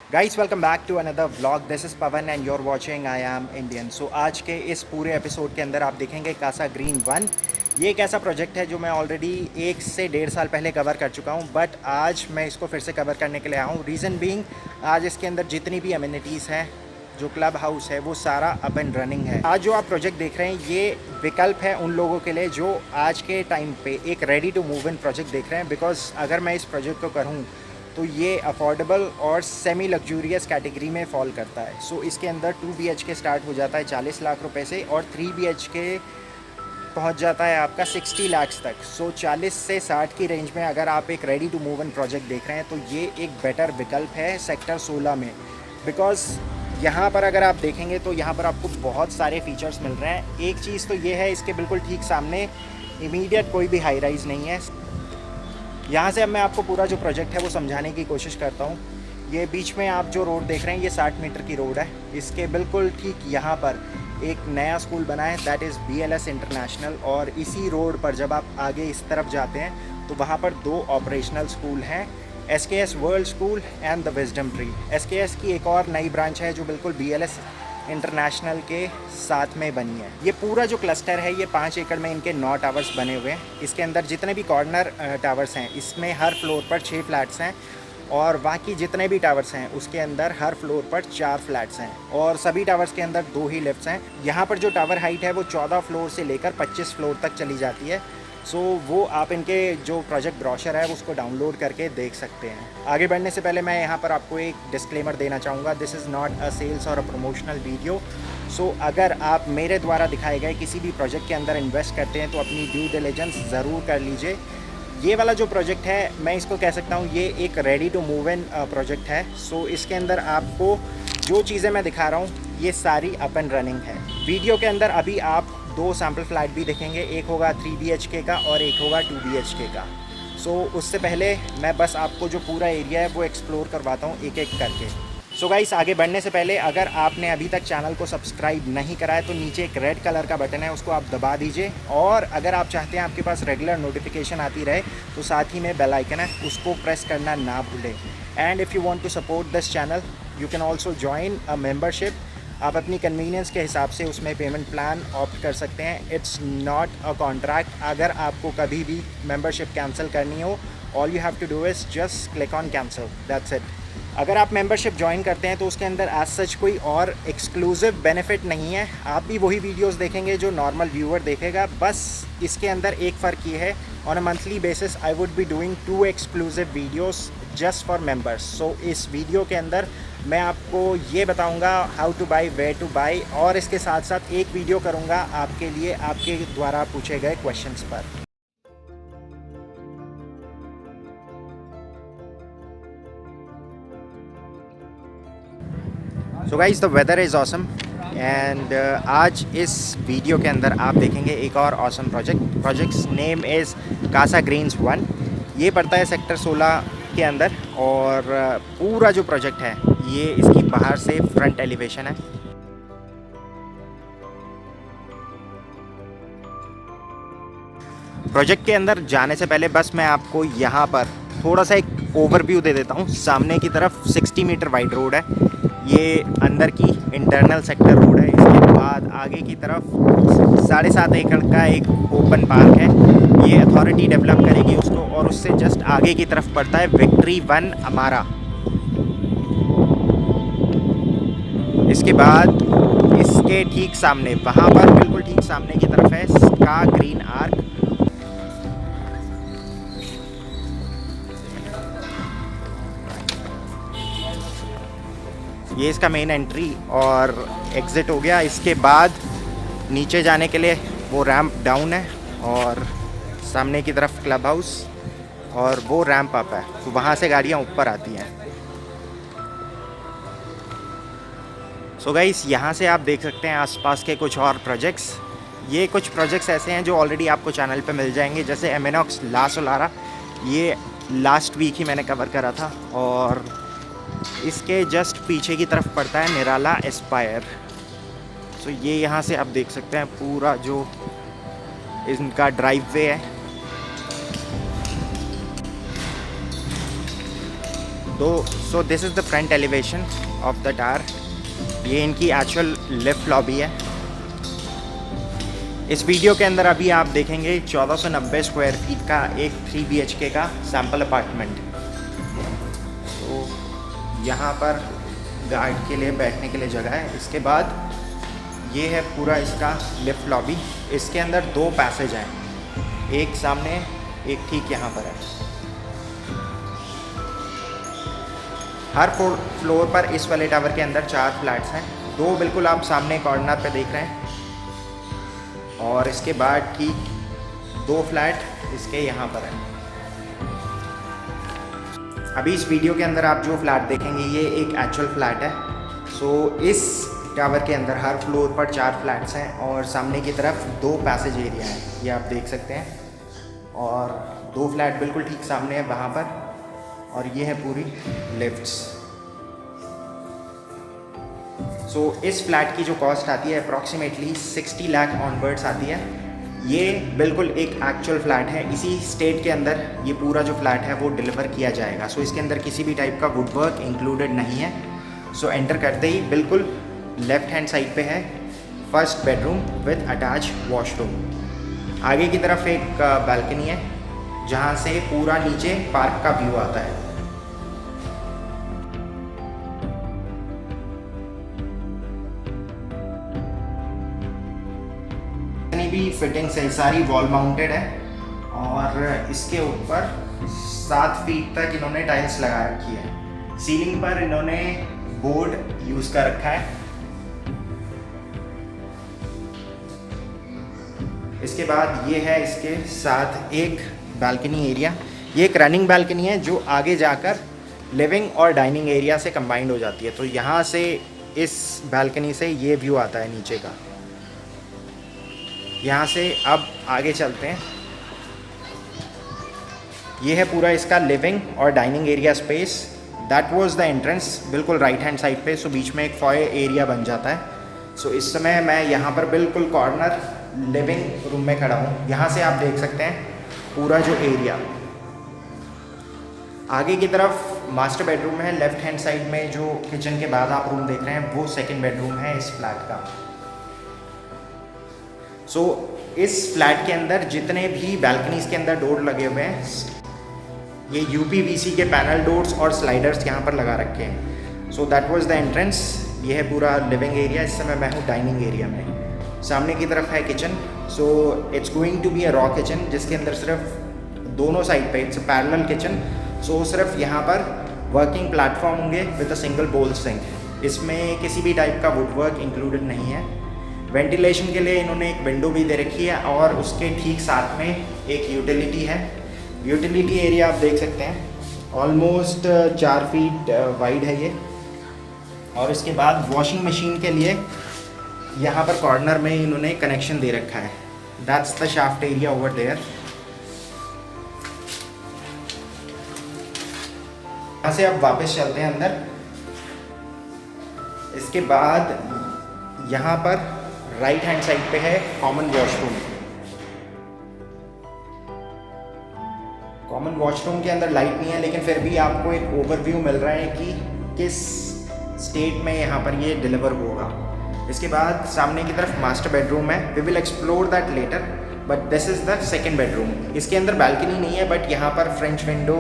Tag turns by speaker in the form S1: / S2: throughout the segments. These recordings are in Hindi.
S1: Guys welcome back to another vlog. This is Pavan and you're watching I am Indian. So आज के इस पूरे एपिसोड के अंदर आप देखेंगे कासा ग्रीन वन। ये एक ऐसा प्रोजेक्ट है जो मैं ऑलरेडी 1 से 1.5 साल पहले कवर कर चुका हूँ, बट आज मैं इसको फिर से कवर करने के लिए आया हूँ। रीज़न बीइंग, आज इसके अंदर जितनी भी अम्यूनिटीज़ हैं, जो क्लब हाउस है, वो सारा अप एंड रनिंग है। आज जो आप प्रोजेक्ट देख रहे हैं, ये विकल्प है उन लोगों के लिए जो आज के टाइम पे एक ready to move in project देख रहे हैं। बिकॉज अगर मैं इस प्रोजेक्ट को करूँ तो ये अफोर्डेबल और सेमी लग्जूरियस कैटेगरी में फॉल करता है। सो इसके अंदर 2 BHK स्टार्ट हो जाता है 40 लाख रुपए से, और 3 BHK पहुंच जाता है आपका 60 लाख तक। सो 40 से 60 की रेंज में अगर आप एक ready to move in project देख रहे हैं तो ये एक बेटर विकल्प है सेक्टर 16 में। बिकॉज यहाँ पर अगर आप देखेंगे तो यहाँ पर आपको बहुत सारे फीचर्स मिल रहे हैं। एक चीज़ तो ये है, इसके बिल्कुल ठीक सामने इमीडिएट कोई भी हाई राइज़ नहीं है। यहाँ से अब मैं आपको पूरा जो प्रोजेक्ट है वो समझाने की कोशिश करता हूँ। ये बीच में आप जो रोड देख रहे हैं, ये 60 मीटर की रोड है। इसके बिल्कुल ठीक यहाँ पर एक नया स्कूल बना है, दैट इज़ BLS इंटरनेशनल। और इसी रोड पर जब आप आगे इस तरफ जाते हैं तो वहाँ पर 2 ऑपरेशनल स्कूल हैं, SKS world school and the wisdom tree. SKS की एक और नई ब्रांच है जो बिल्कुल BLS इंटरनेशनल के साथ में बनी है। ये पूरा जो क्लस्टर है, ये 5 एकड़ में इनके 9 टावर्स बने हुए हैं। इसके अंदर जितने भी कॉर्नर टावर्स हैं, इसमें हर फ्लोर पर 6 फ्लैट्स हैं, और बाकी जितने भी टावर्स हैं उसके अंदर हर फ्लोर पर 4 फ्लैट्स हैं, और सभी टावर्स के अंदर 2 ही लिफ्ट्स हैं। यहाँ पर जो टावर हाइट है वो 14 फ्लोर से लेकर 25 फ्लोर तक चली जाती है। सो वो आप इनके जो प्रोजेक्ट ब्रोशर है उसको डाउनलोड करके देख सकते हैं। आगे बढ़ने से पहले मैं यहाँ पर आपको एक डिस्क्लेमर देना चाहूँगा, this is not a sales or a promotional video. सो अगर आप मेरे द्वारा दिखाए गए किसी भी प्रोजेक्ट के अंदर इन्वेस्ट करते हैं तो अपनी ड्यू डिलिजेंस ज़रूर कर लीजिए। ये वाला जो प्रोजेक्ट है, मैं इसको कह सकता हूँ ये एक ready to move in project है। सो इसके अंदर आपको जो चीज़ें मैं दिखा रहा हूँ ये सारी अप एंड रनिंग है। वीडियो के अंदर अभी आप 2 सैम्पल फ्लैट भी देखेंगे, एक होगा 3 BHK का और एक होगा 2 BHK का। सो उससे पहले मैं बस आपको जो पूरा एरिया है वो एक्सप्लोर करवाता हूँ एक एक करके। सो गाइस, आगे बढ़ने से पहले अगर आपने अभी तक चैनल को सब्सक्राइब नहीं करा है तो नीचे एक रेड कलर का बटन है, उसको आप दबा दीजिए। और अगर आप चाहते हैं आपके पास रेगुलर नोटिफिकेशन आती रहे तो साथ ही में बेल आइकन है, उसको प्रेस करना ना भूलें। And if you want to support this channel you can also join a membership. आप अपनी कन्वीनियंस के हिसाब से उसमें पेमेंट प्लान ऑप्ट कर सकते हैं। It's not a contract. अगर आपको कभी भी मेंबरशिप कैंसिल करनी हो, all you have to do is just click on cancel, that's it. अगर आप मेंबरशिप ज्वाइन करते हैं तो उसके अंदर एज सच कोई और एक्सक्लूसिव बेनिफिट नहीं है। आप भी वही वीडियोस देखेंगे जो नॉर्मल व्यूअर देखेगा, बस इसके अंदर एक फ़र्क ये है, on a monthly basis I would be doing 2 exclusive videos just for members. So इस वीडियो के अंदर मैं आपको ये बताऊंगा how to buy, where to buy, और इसके साथ साथ एक वीडियो करूंगा आपके लिए आपके द्वारा पूछे गए क्वेश्चंस पर। So guys, the weather is awesome and आज इस वीडियो के अंदर आप देखेंगे एक और awesome projects name is Casa Greens 1। ये पड़ता है सेक्टर 16 के अंदर, और पूरा जो प्रोजेक्ट है ये इसकी बाहर से फ्रंट एलिवेशन है। प्रोजेक्ट के अंदर जाने से पहले बस मैं आपको यहाँ पर थोड़ा सा एक ओवरव्यू दे देता हूँ। सामने की तरफ 60 मीटर वाइड रोड है, ये अंदर की इंटरनल सेक्टर रोड है। इसके बाद आगे की तरफ 7.5 एकड़ का एक ओपन पार्क है, ये अथॉरिटी डेवलप करेगी उसको, और उससे जस्ट आगे की तरफ पड़ता है विक्ट्री 1 अमारा। इसके बाद इसके ठीक सामने, वहाँ पर बिल्कुल ठीक सामने की तरफ है स्का ग्रीन आर्क। ये इसका मेन एंट्री और एग्ज़िट हो गया। इसके बाद नीचे जाने के लिए वो रैंप डाउन है, और सामने की तरफ क्लब हाउस, और वो रैंप अप है, तो वहाँ से गाड़ियाँ ऊपर आती हैं। सो गाइस, यहाँ से आप देख सकते हैं आसपास के कुछ और प्रोजेक्ट्स। ये कुछ प्रोजेक्ट्स ऐसे हैं जो ऑलरेडी आपको चैनल पे मिल जाएंगे, जैसे एमिनॉक्स ला सोलारा, ये लास्ट वीक ही मैंने कवर करा था। और इसके जस्ट पीछे की तरफ पड़ता है निराला एस्पायर। सो ये यहाँ से आप देख सकते हैं पूरा जो इनका ड्राइववे है। सो this is the front elevation of the tower. ये इनकी एक्चुअल लिफ्ट लॉबी है। इस वीडियो के अंदर अभी आप देखेंगे 1490 स्क्वायर फीट का एक 3 BHK का सैम्पल अपार्टमेंट। तो यहाँ पर गार्ड के लिए बैठने के लिए जगह है। इसके बाद ये है पूरा इसका लिफ्ट लॉबी। इसके अंदर 2 पैसेज हैं, एक सामने एक ठीक यहाँ पर है। हर फ्लोर पर इस वाले टावर के अंदर 4 फ्लैट्स हैं। 2 बिल्कुल आप सामने कॉर्नर पे देख रहे हैं और इसके बाद ठीक 2 फ्लैट इसके यहाँ पर हैं। अभी इस वीडियो के अंदर आप जो फ्लैट देखेंगे ये एक एक्चुअल फ्लैट है। सो इस टावर के अंदर हर फ्लोर पर 4 फ्लैट्स हैं और सामने की तरफ 2 पैसेज एरिया हैं, ये आप देख सकते हैं। और 2 फ्लैट बिल्कुल ठीक सामने है वहाँ पर, और ये है पूरी लिफ्ट्स। सो इस फ्लैट की जो कॉस्ट आती है अप्रॉक्सीमेटली 60 लाख ऑनवर्ड्स आती है। ये बिल्कुल एक एक्चुअल फ्लैट है। इसी स्टेट के अंदर ये पूरा जो फ्लैट है वो डिलीवर किया जाएगा। सो इसके अंदर किसी भी टाइप का वुड वर्क इंक्लूडेड नहीं है। सो एंटर करते ही बिल्कुल लेफ्ट हैंड साइड पे है first bedroom with attach washroom. आगे की तरफ एक बालकनी है जहाँ से पूरा नीचे पार्क का व्यू आता है। भी फिटिंग से सारी वॉल माउंटेड है और इसके ऊपर 7 फीट तक इन्होंने टाइल्स लगा रखी है। सीलिंग पर इन्होंने बोर्ड यूज कर रखा है। इसके बाद ये है इसके साथ एक बालकनी एरिया। ये एक रनिंग बालकनी है जो आगे जाकर लिविंग और डाइनिंग एरिया से कंबाइंड हो जाती है। तो यहाँ से इस बालकनी से ये व्यू आता है नीचे का। यहाँ से अब आगे चलते हैं। ये है पूरा इसका लिविंग और dining area space. That was the entrance बिल्कुल राइट हैंड साइड पे। सो बीच में एक फॉयर एरिया बन जाता है। सो इस समय मैं यहाँ पर बिल्कुल कॉर्नर लिविंग रूम में खड़ा हूँ। यहाँ से आप देख सकते हैं पूरा जो एरिया। आगे की तरफ मास्टर बेडरूम है। लेफ्ट हैंड साइड में जो किचन के बाद आप रूम देख रहे हैं वो सेकेंड बेडरूम है इस फ्लैट का। सो इस फ्लैट के अंदर जितने भी बालकनीज के अंदर डोर लगे हुए हैं, ये UPVC के पैनल डोर्स और स्लाइडर्स यहाँ पर लगा रखे हैं। So that was the entrance. ये है पूरा लिविंग एरिया। इस समय मैं हूँ डाइनिंग एरिया में। सामने की तरफ है kitchen. So it's going to be a raw kitchen जिसके अंदर सिर्फ दोनों साइड पे it's a parallel kitchen. So सिर्फ यहाँ पर वर्किंग प्लेटफॉर्म होंगे with a single bowl sink. इसमें किसी भी टाइप का वुड वर्क इंक्लूडेड नहीं है। वेंटिलेशन के लिए इन्होंने एक विंडो भी दे रखी है और उसके ठीक साथ में एक यूटिलिटी है। यूटिलिटी एरिया आप देख सकते हैं ऑलमोस्ट 4 फीट वाइड है ये। और इसके बाद वॉशिंग मशीन के लिए यहाँ पर कॉर्नर में इन्होंने कनेक्शन दे रखा है। That's the shaft area over there. यहाँ से अब वापस चलते हैं अंदर। इसके बाद यहाँ पर राइट हैंड साइड पे है कॉमन वॉशरूम। कॉमन वॉशरूम के अंदर लाइट नहीं है लेकिन फिर भी आपको एक ओवरव्यू मिल रहा है कि किस स्टेट में यहाँ पर ये डिलीवर होगा। इसके बाद सामने की तरफ मास्टर बेडरूम है। We will explore that later, but this is the second bedroom. इसके अंदर बालकनी नहीं है बट यहाँ पर फ्रेंच विंडो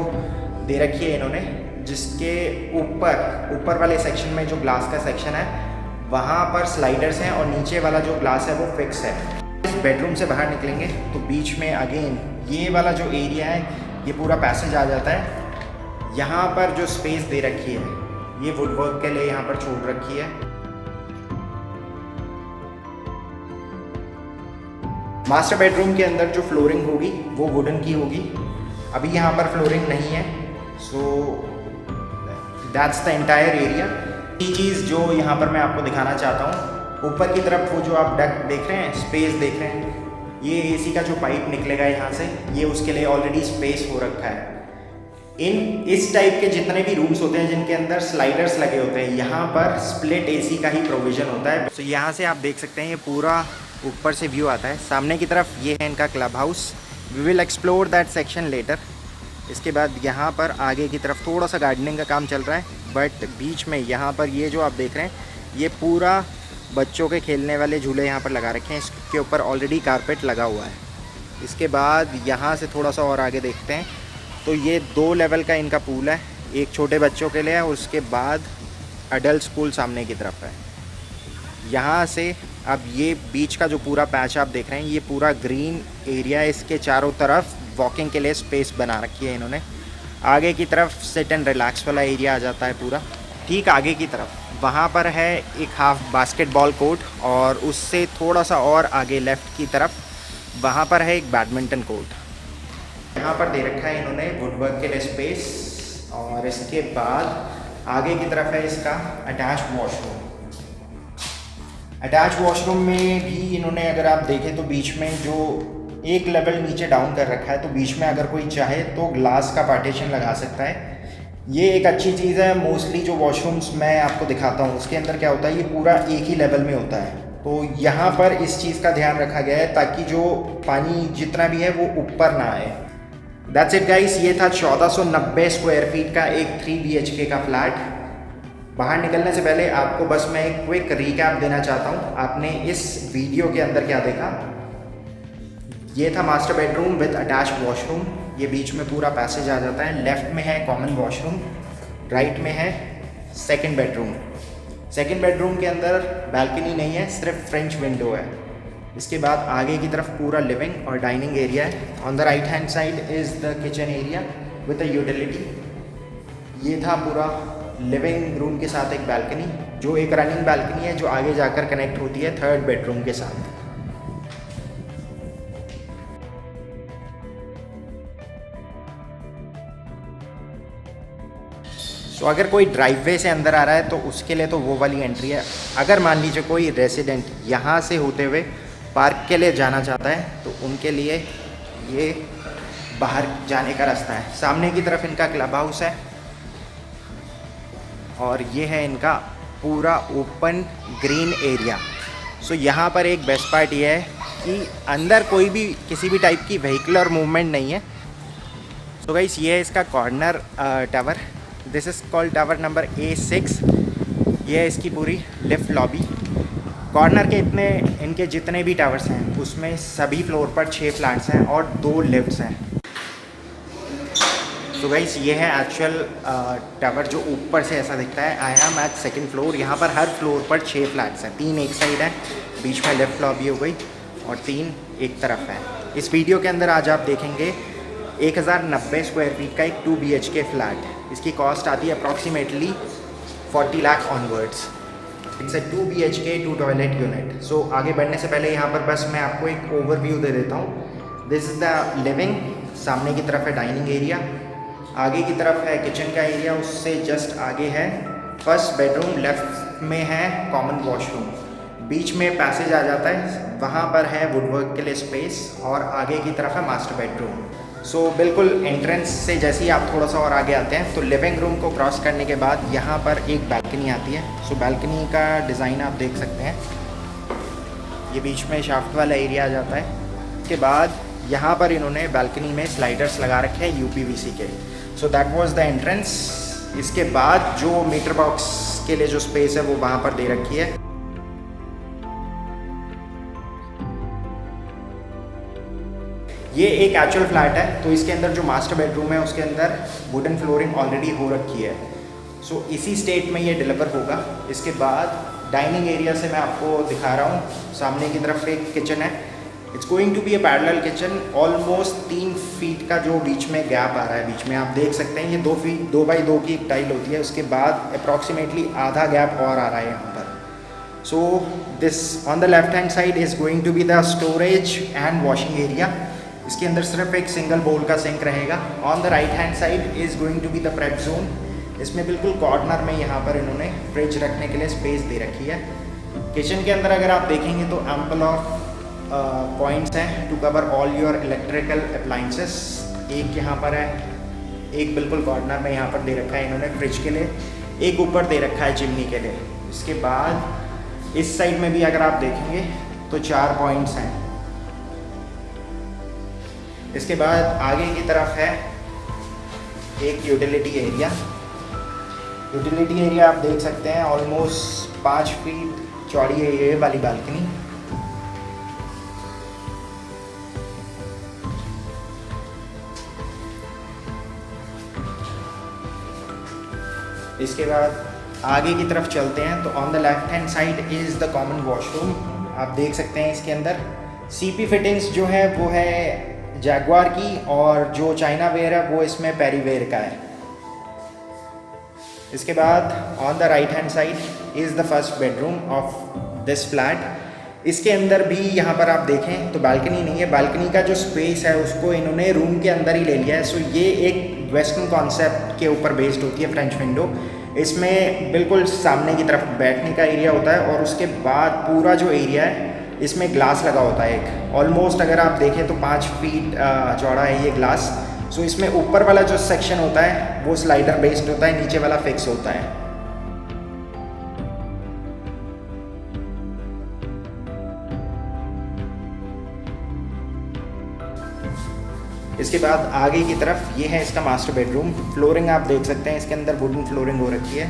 S1: दे रखी है इन्होंने, जिसके ऊपर वाले सेक्शन में जो ग्लास का सेक्शन है वहाँ पर स्लाइडर्स हैं और नीचे वाला जो ग्लास है वो फिक्स है। इस बेडरूम से बाहर निकलेंगे तो बीच में अगेन ये वाला जो एरिया है ये पूरा पैसेज आ जाता है। यहाँ पर जो स्पेस दे रखी है ये वुड वर्क के लिए यहाँ पर छोड़ रखी है। मास्टर बेडरूम के अंदर जो फ्लोरिंग होगी वो वुडन की होगी। अभी यहाँ पर फ्लोरिंग नहीं है। So that's the entire area. ये चीज़ जो यहाँ पर मैं आपको दिखाना चाहता हूँ, ऊपर की तरफ वो जो आप डक्ट देख रहे हैं, स्पेस देख रहे हैं, ये एसी का जो पाइप निकलेगा यहाँ से, ये उसके लिए ऑलरेडी स्पेस हो रखा है। इस टाइप के जितने भी रूम्स होते हैं जिनके अंदर स्लाइडर्स लगे होते हैं, यहाँ पर स्प्लिट एसी का ही प्रोविज़न होता है। तो यहाँ से आप देख सकते हैं ये पूरा ऊपर से व्यू आता है। सामने की तरफ ये है इनका club house. We will explore that section later. इसके बाद यहाँ पर आगे की तरफ थोड़ा सा गार्डनिंग का काम चल रहा है, बट बीच में यहाँ पर ये जो आप देख रहे हैं ये पूरा बच्चों के खेलने वाले झूले यहाँ पर लगा रखे हैं। इसके ऊपर ऑलरेडी कारपेट लगा हुआ है। इसके बाद यहाँ से थोड़ा सा और आगे देखते हैं तो ये 2 लेवल का इनका पूल है, एक छोटे बच्चों के लिए है और उसके बाद अडल्ट पूल सामने की तरफ है। यहाँ से अब ये बीच का जो पूरा पैच आप देख रहे हैं ये पूरा ग्रीन एरिया है। इसके चारों तरफ वॉकिंग के लिए स्पेस बना रखी है इन्होंने। आगे की तरफ सिट एंड रिलैक्स वाला एरिया आ जाता है पूरा। ठीक आगे की तरफ वहाँ पर है एक हाफ बास्केटबॉल कोर्ट और उससे थोड़ा सा और आगे लेफ़्ट की तरफ वहाँ पर है एक बैडमिंटन कोर्ट। यहाँ पर दे रखा है इन्होंने वुडवर्क के लिए स्पेस और इसके बाद आगे की तरफ है इसका अटैच वॉशरूम। अटैच वॉशरूम में भी इन्होंने अगर आप देखें तो बीच में जो एक लेवल नीचे डाउन कर रखा है तो बीच में अगर कोई चाहे तो ग्लास का पार्टीशन लगा सकता है। ये एक अच्छी चीज़ है। मोस्टली जो वॉशरूम्स मैं आपको दिखाता हूँ उसके अंदर क्या होता है, ये पूरा एक ही लेवल में होता है। तो यहाँ पर इस चीज़ का ध्यान रखा गया है ताकि जो पानी जितना भी है वो ऊपर ना आए। दैट्स इट गाइस, ये था 1490 स्क्वायर फीट का एक 3 BHK का फ्लैट। बाहर निकलने से पहले आपको बस मैं एक क्विक रिकैप देना चाहता हूँ। आपने इस वीडियो के अंदर क्या देखा, ये था master bedroom with attach washroom. ये बीच में पूरा पैसेज आ जाता है। लेफ्ट में है कॉमन वॉशरूम, राइट में है सेकंड बेडरूम। सेकंड बेडरूम के अंदर बालकनी नहीं है, सिर्फ फ्रेंच विंडो है। इसके बाद आगे की तरफ पूरा लिविंग और डाइनिंग एरिया है। On the right hand side is the kitchen area with a utility. ये था पूरा लिविंग रूम के साथ एक बालकनी, जो एक रनिंग बालकनी है जो आगे जाकर कनेक्ट होती है थर्ड बेडरूम के साथ। तो अगर कोई ड्राइववे से अंदर आ रहा है तो उसके लिए तो वो वाली एंट्री है। अगर मान लीजिए कोई रेसिडेंट यहाँ से होते हुए पार्क के लिए जाना चाहता है तो उनके लिए ये बाहर जाने का रास्ता है। सामने की तरफ इनका क्लब हाउस है और ये है इनका पूरा ओपन ग्रीन एरिया। सो यहाँ पर एक बेस्ट पार्ट ये है कि अंदर कोई भी किसी भी टाइप की व्हीकलर मूवमेंट नहीं है। सो गाइस, ये है इसका corner tower. This is called tower number A6। ये है इसकी पूरी लिफ्ट लॉबी। कॉर्नर के इनके जितने भी टावर्स हैं उसमें सभी फ्लोर पर 6 फ्लैट्स हैं और 2 लिफ्ट्स हैं। तो गाइस, ये है एक्चुअल टावर जो ऊपर से ऐसा दिखता है। I am at second floor. यहाँ पर हर फ्लोर पर 6 फ्लैट्स हैं, 3 एक साइड है, बीच में लेफ्ट लॉबी हो गई और 3 एक तरफ है। इस वीडियो के अंदर आज आप देखेंगे 1090 स्क्वायर फीट का एक 2 BHK फ्लैट। इसकी कॉस्ट आती है approximately 40 lakh onwards. It's a 2 BHK 2 toilet unit. So आगे बढ़ने से पहले यहाँ पर बस मैं आपको एक ओवरव्यू दे देता हूँ। This is the living. सामने की तरफ है डाइनिंग एरिया, आगे की तरफ है किचन का एरिया, उससे जस्ट आगे है फर्स्ट बेडरूम, लेफ्ट में है कॉमन वॉशरूम, बीच में पैसेज आ जाता है, वहाँ पर है वुडवर्क के लिए स्पेस और आगे की तरफ है मास्टर बेडरूम। सो बिल्कुल एंट्रेंस से जैसे ही आप थोड़ा सा और आगे आते हैं तो लिविंग रूम को क्रॉस करने के बाद यहाँ पर एक बालकनी आती है। सो बालकनी का डिज़ाइन आप देख सकते हैं, ये बीच में शाफ्ट वाला एरिया आ जाता है। उसके बाद यहाँ पर इन्होंने बालकनी में स्लाइडर्स लगा रखे हैं UPVC के। So that was the entrance. इसके बाद जो मीटर बॉक्स के लिए जो स्पेस है वो वहाँ पर दे रखी है। ये एक एक्चुअल फ्लैट है, तो इसके अंदर जो मास्टर बेडरूम है उसके अंदर वुडन फ्लोरिंग ऑलरेडी हो रखी है। सो इसी स्टेट में ये डिलीवर होगा। इसके बाद डाइनिंग एरिया से मैं आपको दिखा रहा हूँ, सामने की तरफ एक किचन है। It's going to be a parallel kitchen. Almost 3 feet का जो बीच में गैप आ रहा है, बीच में आप देख सकते हैं ये 2 फीट 2 बाई 2 की एक टाइल होती है, उसके बाद अप्रॉक्सीमेटली आधा गैप और आ रहा है यहाँ पर। So this on the left hand side is going to be the storage and washing area. इसके अंदर सिर्फ एक सिंगल बोल का सिंक रहेगा। On the right hand side is going to be the prep zone. इसमें बिल्कुल कॉर्नर में यहाँ पर इन्होंने फ्रिज रखने के लिए स्पेस दे रखी है। किचन के अंदर अगर आप देखेंगे तो एम्पल ऑफ पॉइंट्स हैं to cover all your electrical appliances. एक यहाँ पर है, एक बिल्कुल कॉर्नर में यहाँ पर दे रखा है इन्होंने फ्रिज के लिए, एक ऊपर दे रखा है चिमनी के लिए। इसके बाद इस साइड में भी अगर आप देखेंगे तो 4 पॉइंट्स हैं। इसके बाद आगे की तरफ है एक यूटिलिटी एरिया। यूटिलिटी एरिया आप देख सकते हैं ऑलमोस्ट 5 फीट चौड़ी है ये वाली बालकनी। इसके बाद आगे की तरफ चलते हैं तो on the left hand side is the common washroom. आप देख सकते हैं इसके अंदर सीपी फिटिंग्स जो है वो है जैगवार की, और जो चाइना वेयर है वो इसमें पेरी वेयर का है। इसके बाद on the right hand side is the first bedroom of this flat. इसके अंदर भी यहाँ पर आप देखें तो बालकनी नहीं है, बालकनी का जो स्पेस है उसको इन्होंने रूम के अंदर ही ले लिया है। सो ये एक वेस्टर्न कॉन्सेप्ट के ऊपर बेस्ड होती है फ्रेंच विंडो। इसमें बिल्कुल सामने की तरफ बैठने का एरिया होता है, और उसके बाद पूरा जो एरिया है इसमें ग्लास लगा होता है एक, ऑलमोस्ट अगर आप देखें तो 5 फीट चौड़ा है ये ग्लास। सो इसमें ऊपर वाला जो सेक्शन होता है वो स्लाइडर बेस्ड होता है, नीचे वाला फिक्स होता है। इसके बाद आगे की तरफ ये है इसका मास्टर बेडरूम। फ्लोरिंग आप देख सकते हैं इसके अंदर वुडन फ्लोरिंग हो रखी है,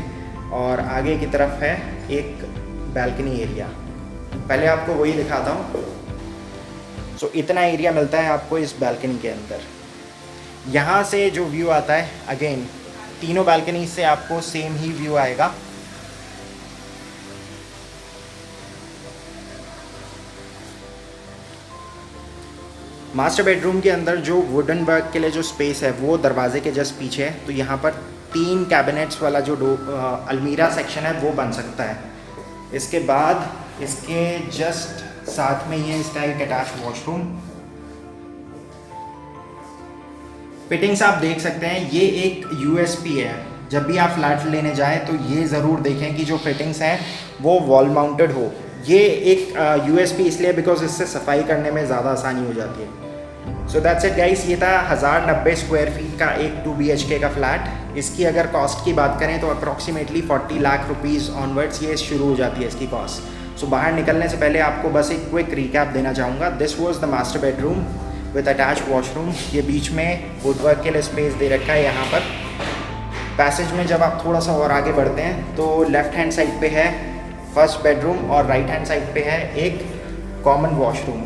S1: और आगे की तरफ है एक बैल्कनी एरिया। पहले आपको वही दिखाता हूँ। सो इतना एरिया मिलता है आपको इस बैल्कनी के अंदर। यहाँ से जो व्यू आता है, अगेन तीनों बैल्कनी से आपको सेम ही व्यू आएगा। मास्टर बेडरूम के अंदर जो वुडन वर्क के लिए जो स्पेस है वो दरवाजे के जस्ट पीछे है, तो यहाँ पर 3 कैबिनेट्स वाला जो अलमीरा सेक्शन है वो बन सकता है। इसके बाद इसके जस्ट साथ में ये इसका एक अटैच वॉशरूम। फिटिंग्स आप देख सकते हैं, ये एक यूएसपी है। जब भी आप फ्लैट लेने जाएं तो ये ज़रूर देखें कि जो फिटिंग्स हैं वो वॉल माउंटेड हो। ये एक यूएसपी इसलिए बिकॉज इससे सफाई करने में ज़्यादा आसानी हो जाती है। सो दैट्स इट गाइस, ये था 1090 स्क्वायर फीट का एक 2 BHK का फ्लैट। इसकी अगर कॉस्ट की बात करें तो अप्रॉक्सीमेटली 40 लाख रुपीज़ ऑनवर्ड्स ये शुरू हो जाती है इसकी कॉस्ट। सो बाहर निकलने से पहले आपको बस एक क्विक रिकैप देना चाहूँगा। This was the master bedroom with attach washroom. ये बीच में वुडवर्क के लिए स्पेस दे रखा है। यहाँ पर पैसेज में जब आप थोड़ा सा और आगे बढ़ते हैं तो लेफ्ट हैंड साइड पे है फर्स्ट बेडरूम, और राइट हैंड साइड पे है एक कॉमन वॉशरूम।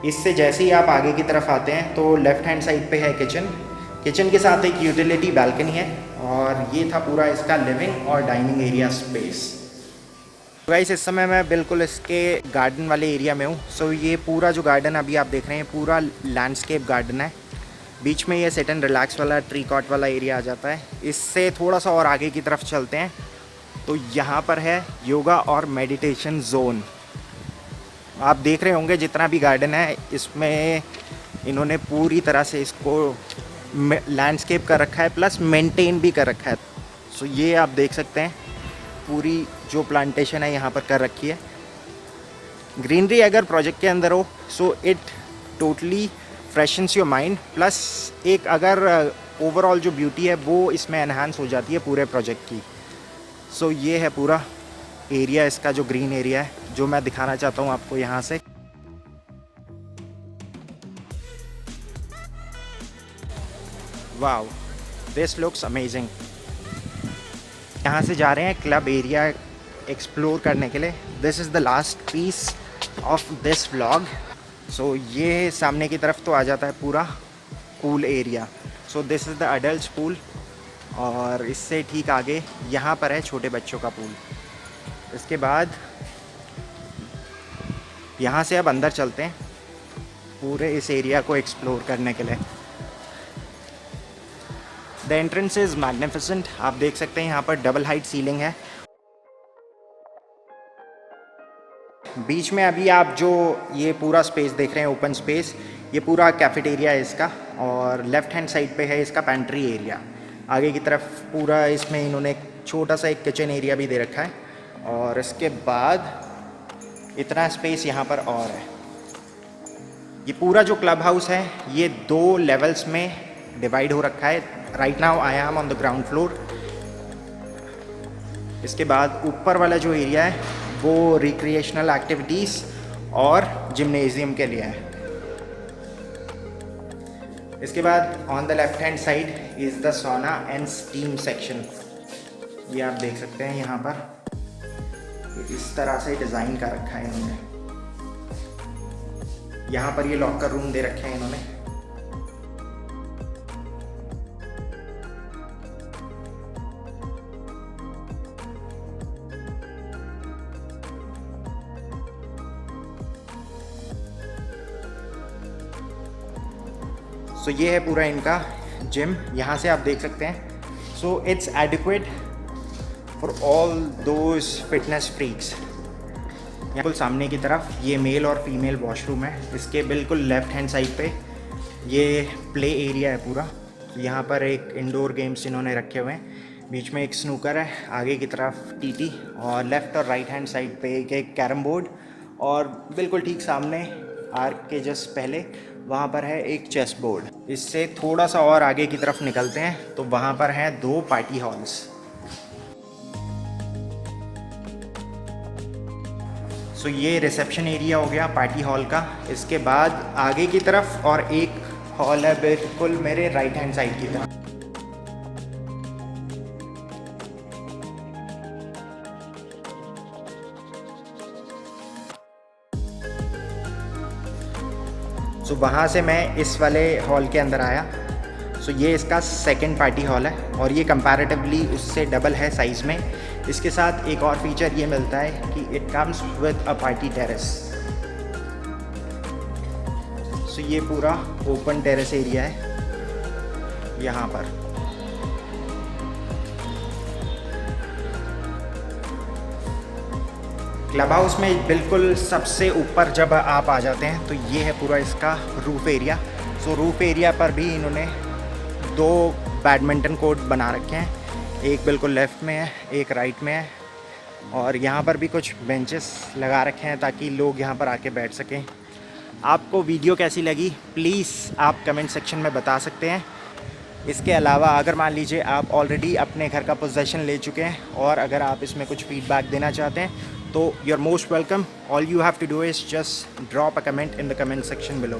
S1: इससे जैसे ही आप आगे की तरफ आते हैं तो लेफ्ट हैंड साइड पे है किचन। किचन के साथ एक यूटिलिटी बैल्कनी है, और ये था पूरा इसका लिविंग और डाइनिंग एरिया स्पेस। गाइस इस समय मैं बिल्कुल इसके गार्डन वाले एरिया में हूँ। सो ये पूरा जो गार्डन अभी आप देख रहे हैं पूरा लैंडस्केप गार्डन है। बीच में ये सिट एंड रिलैक्स वाला ट्री कॉट वाला एरिया आ जाता है। इससे थोड़ा सा और आगे की तरफ चलते हैं तो यहाँ पर है योगा और मेडिटेशन जोन। आप देख रहे होंगे जितना भी गार्डन है इसमें इन्होंने पूरी तरह से इसको लैंडस्केप कर रखा है, प्लस मेंटेन भी कर रखा है। सो ये आप देख सकते हैं पूरी जो प्लांटेशन है यहाँ पर कर रखी है। ग्रीनरी अगर प्रोजेक्ट के अंदर हो so it totally freshens your mind, plus एक अगर ओवरऑल जो ब्यूटी है वो इसमें एनहांस हो जाती है पूरे प्रोजेक्ट की। सो ये है पूरा एरिया इसका जो ग्रीन एरिया है जो मैं दिखाना चाहता हूँ आपको यहाँ से। Wow, this looks amazing. यहाँ से जा रहे हैं क्लब एरिया एक्सप्लोर करने के लिए। This is the last piece of this vlog. So ये सामने की तरफ तो आ जाता है पूरा pool area. So this is the adult pool, और इससे ठीक आगे यहाँ पर है छोटे बच्चों का पूल। इसके बाद यहाँ से अब अंदर चलते हैं पूरे इस एरिया को एक्सप्लोर करने के लिए। The entrance is magnificent. आप देख सकते हैं यहाँ पर डबल हाइट सीलिंग है। बीच में अभी आप जो ये पूरा स्पेस देख रहे हैं ओपन स्पेस, ये पूरा कैफेटेरिया है इसका, और लेफ़्ट हैंड साइड पे है इसका पेंट्री एरिया। आगे की तरफ पूरा इसमें इन्होंने छोटा सा एक किचन एरिया भी दे रखा है, और इसके बाद इतना स्पेस यहाँ पर और है। ये पूरा जो क्लब हाउस है ये 2 लेवल्स में डिवाइड हो रखा है। Right now I am on the ground floor. इसके बाद ऊपर वाला जो एरिया है वो रिक्रिएशनल एक्टिविटीज़ और जिम्नेजियम के लिए है। इसके बाद on the left hand side is the सोना एंड स्टीम सेक्शन। ये आप देख सकते हैं यहाँ पर इस तरह से डिज़ाइन कर रखा है इन्होंने। यहाँ पर ये लॉकर रूम दे रखे हैं इन्होंने। सो ये है पूरा इनका जिम, यहाँ से आप देख सकते हैं। So it's adequate for all those fitness freaks. बिल्कुल सामने की तरफ ये मेल और फीमेल वॉशरूम है। इसके बिल्कुल लेफ्ट हैंड साइड पे ये प्ले एरिया है पूरा। यहाँ पर एक इंडोर गेम्स इन्होंने रखे हुए हैं। बीच में एक स्नूकर है, आगे की तरफ टीटी, और लेफ़्ट और राइट हैंड साइड पे एक कैरम बोर्ड, और बिल्कुल ठीक सामने आर्क के जस्ट पहले वहाँ पर है एक चेस बोर्ड। इससे थोड़ा सा और आगे की तरफ निकलते हैं तो वहाँ पर हैं 2 पार्टी हॉल्स। सो ये रिसेप्शन एरिया हो गया पार्टी हॉल का। इसके बाद आगे की तरफ और एक हॉल है बिल्कुल मेरे राइट हैंड साइड की तरफ। सो वहाँ से मैं इस वाले हॉल के अंदर आया। सो ये इसका सेकंड पार्टी हॉल है और ये कंपैरेटिवली उससे डबल है साइज़ में। इसके साथ एक और फीचर ये मिलता है कि it comes with a party terrace. So ये पूरा ओपन टेरेस एरिया है यहाँ पर। क्लब हाउस में बिल्कुल सबसे ऊपर जब आप आ जाते हैं तो ये है पूरा इसका रूफ एरिया। सो रूफ एरिया पर भी इन्होंने 2 बैडमिंटन कोर्ट बना रखे हैं, एक बिल्कुल लेफ़्ट में है, एक राइट में है, और यहाँ पर भी कुछ बेंचेस लगा रखे हैं ताकि लोग यहाँ पर आके बैठ सकें। आपको वीडियो कैसी लगी प्लीज़ आप कमेंट सेक्शन में बता सकते हैं। इसके अलावा अगर मान लीजिए आप ऑलरेडी अपने घर का पोजेसन ले चुके हैं और अगर आप इसमें कुछ फीडबैक देना चाहते हैं तो you are most welcome. All you have to do is just drop a comment in the comment section below.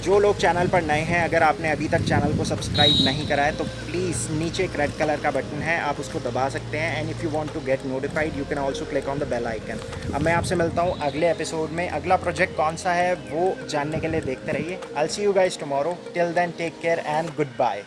S1: जो लोग चैनल पर नए हैं, अगर आपने अभी तक चैनल को सब्सक्राइब नहीं करा है तो प्लीज़ नीचे एक रेड कलर का बटन है, आप उसको दबा सकते हैं। And if you want to get notified you can also click on the bell icon. अब मैं आपसे मिलता हूँ अगले एपिसोड में। अगला प्रोजेक्ट कौन सा है वो जानने के लिए देखते रहिए। I will see you guys tomorrow. Till then take care and good bye.